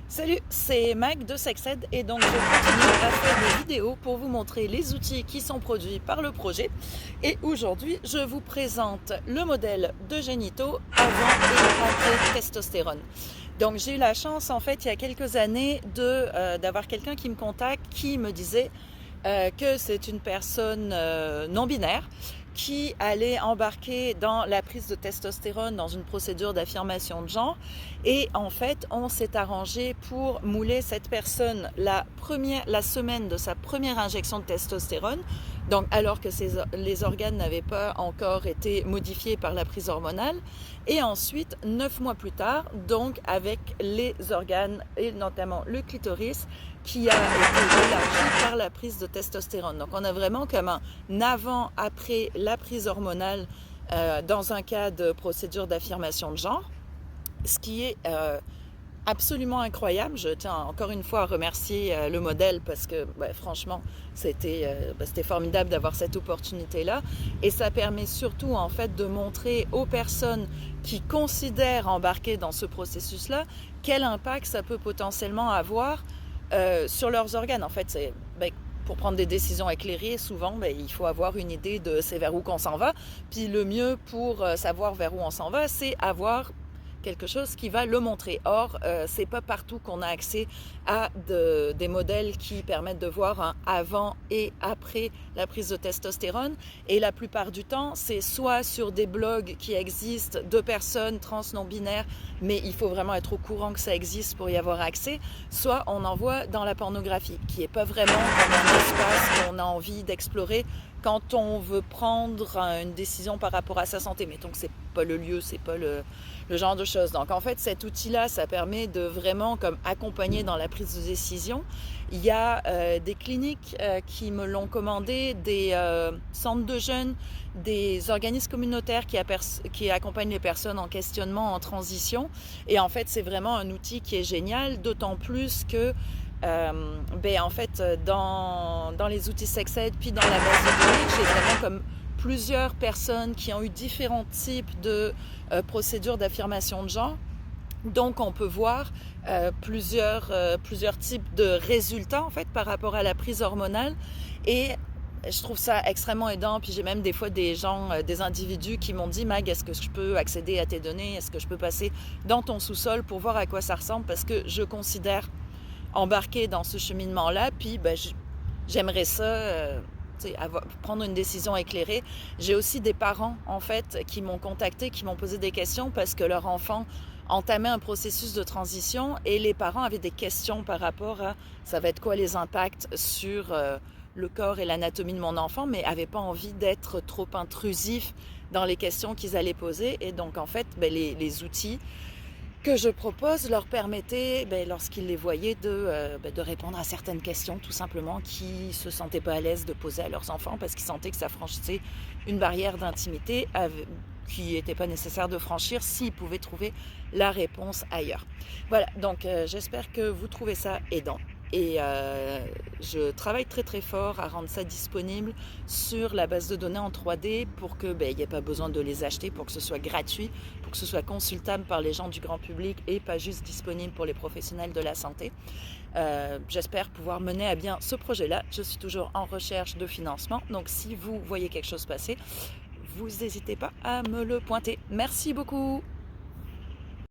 Salut, c'est Mag de Sexed et donc je continue à faire des vidéos pour vous montrer les outils qui sont produits par le projet. Et aujourd'hui, je vous présente le modèle de Génito avant et après testostérone. Donc j'ai eu la chance en fait il y a quelques années d'avoir quelqu'un qui me contacte qui me disait que c'est une personne non binaire qui allait embarquer dans la prise de testostérone dans une procédure d'affirmation de genre. Et en fait, on s'est arrangé pour mouler cette personne la semaine de sa première injection de testostérone, donc alors que les organes n'avaient pas encore été modifiés par la prise hormonale. Et ensuite, 9 mois plus tard, donc avec les organes et notamment le clitoris qui a été élargi par la prise de testostérone. Donc on a vraiment comme un avant-après la prise hormonale dans un cas de procédure d'affirmation de genre, ce qui est absolument incroyable. Je tiens encore une fois à remercier le modèle parce que franchement c'était formidable d'avoir cette opportunité là, et ça permet surtout en fait de montrer aux personnes qui considèrent embarquer dans ce processus là quel impact ça peut potentiellement avoir sur leurs organes. En fait, pour prendre des décisions éclairées, souvent, il faut avoir une idée de c'est vers où qu'on s'en va. Puis le mieux pour savoir vers où on s'en va, c'est avoir quelque chose qui va le montrer. Or, c'est pas partout qu'on a accès à des modèles qui permettent de voir un avant et après la prise de testostérone. Et la plupart du temps, c'est soit sur des blogs qui existent de personnes trans non binaires, mais il faut vraiment être au courant que ça existe pour y avoir accès, soit on en voit dans la pornographie, qui n'est pas vraiment comme un espace qu'on a envie d'explorer quand on veut prendre une décision par rapport à sa santé. Mettons que c'est pas le lieu, c'est pas le genre de choses. Donc en fait, cet outil-là, ça permet de vraiment comme accompagner dans la prise de décision. Il y a des cliniques qui me l'ont commandé, des centres de jeunes, des organismes communautaires qui accompagnent les personnes en questionnement, en transition. Et en fait, c'est vraiment un outil qui est génial, d'autant plus que en fait, dans les outils Sexed, puis dans la base de données, j'ai vraiment comme plusieurs personnes qui ont eu différents types de procédures d'affirmation de genre. Donc, on peut voir plusieurs types de résultats, en fait, par rapport à la prise hormonale. Et je trouve ça extrêmement aidant. Puis j'ai même des fois des gens, des individus qui m'ont dit « Mag, est-ce que je peux accéder à tes données? Est-ce que je peux passer dans ton sous-sol pour voir à quoi ça ressemble? » Parce que je considère embarquer dans ce cheminement-là, puis j'aimerais ça, prendre une décision éclairée. J'ai aussi des parents, en fait, qui m'ont contacté, qui m'ont posé des questions parce que leur enfant entamait un processus de transition et les parents avaient des questions par rapport à ça va être quoi les impacts sur le corps et l'anatomie de mon enfant, mais n'avaient pas envie d'être trop intrusifs dans les questions qu'ils allaient poser. Et donc, en fait, les outils que je propose leur permettait, lorsqu'ils les voyaient, de répondre à certaines questions, tout simplement, qui ne se sentaient pas à l'aise de poser à leurs enfants parce qu'ils sentaient que ça franchissait une barrière d'intimité qui n'était pas nécessaire de franchir s'ils pouvaient trouver la réponse ailleurs. Voilà, donc j'espère que vous trouvez ça aidant. Et je travaille très très fort à rendre ça disponible sur la base de données en 3D pour que il n'y ait pas besoin de les acheter, pour que ce soit gratuit, pour que ce soit consultable par les gens du grand public et pas juste disponible pour les professionnels de la santé. J'espère pouvoir mener à bien ce projet-là. Je suis toujours en recherche de financement, donc si vous voyez quelque chose passer, vous n'hésitez pas à me le pointer. Merci beaucoup.